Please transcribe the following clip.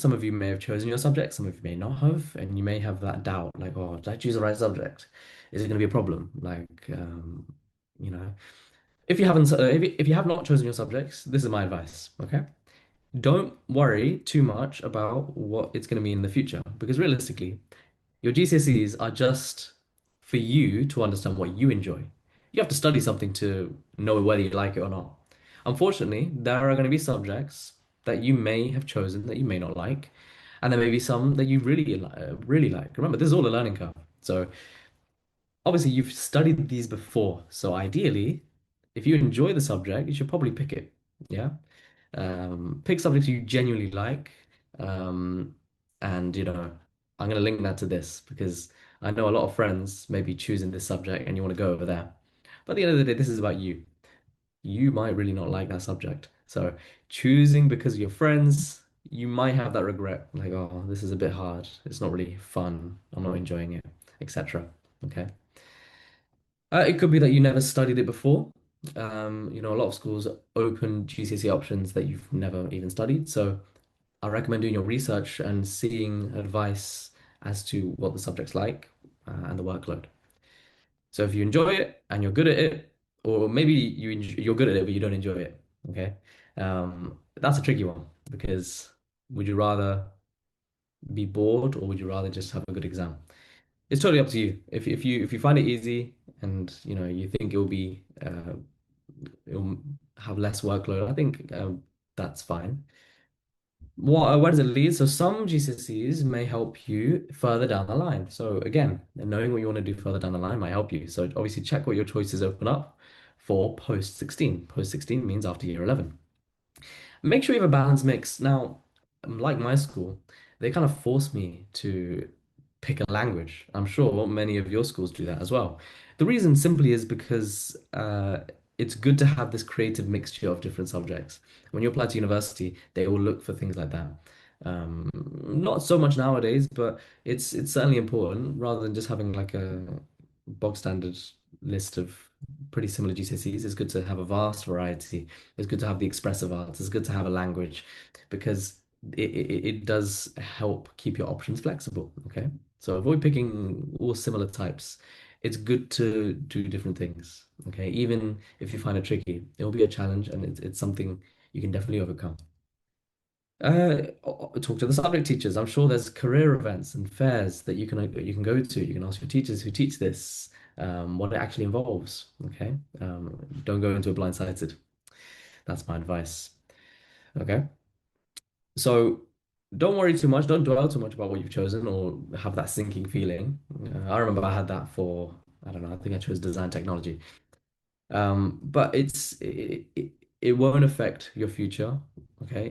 some of you may have chosen your subject, some of you may not have, and you may have that doubt, like, oh, did I choose the right subject? Is it going to be a problem? You know, if you have not chosen your subjects, this is my advice, okay? Don't worry too much about what it's going to mean in the future, because realistically, your GCSEs are just for you to understand what you enjoy. You have to study something to know whether you like it or not. Unfortunately, there are going to be subjects that you may have chosen that you may not like, and there may be some that you really like. Remember, this is all a learning curve. So obviously, you've studied these before. So ideally, if you enjoy the subject, you should probably pick it. Yeah. Pick subjects you genuinely like. Um, and, I'm going to link that to this because I know a lot of friends may be choosing this subject and you want to go over there. But at the end of the day, this is about you. You might really not like that subject. So choosing because of your friends, you might have that regret, like, oh, this is a bit hard. It's not really fun. I'm not enjoying it, etc. Okay. It could be that you never studied it before. A lot of schools open GCSE options that you've never even studied. So I recommend doing your research and seeing advice as to what the subject's like and the workload. So if you enjoy it and you're good at it, or maybe you're good at it but you don't enjoy it, okay? That's a tricky one because would you rather be bored or would you rather just have a good exam? It's totally up to you. If you find it easy and you think it'll have less workload, I think that's fine. Where does it lead? So some GCSEs may help you further down the line. So again, knowing what you want to do further down the line might help you. So obviously check what your choices open up for post 16. Post 16 means after year 11. Make sure you have a balanced mix. Now, like my school, they kind of force me to pick a language. I'm sure many of your schools do that as well. The reason simply is because it's good to have this creative mixture of different subjects. When you apply to university, they will look for things like that. Not so much nowadays, but it's certainly important rather than just having like a bog standard list of pretty similar GCSEs. It's good to have a vast variety. It's good to have the expressive arts. It's good to have a language because it does help keep your options flexible. Okay. So avoid picking all similar types. It's good to do different things. Okay. Even if you find it tricky, it will be a challenge and it's something you can definitely overcome. Talk to the subject teachers. I'm sure there's career events and fairs that you can go to. You can ask your teachers who teach this what it actually involves. Okay. Don't go into it blindsided. That's my advice. Okay. So don't worry too much. Don't dwell too much about what you've chosen or have that sinking feeling. I remember I had that for, I don't know, I think I chose design technology. But it won't affect your future.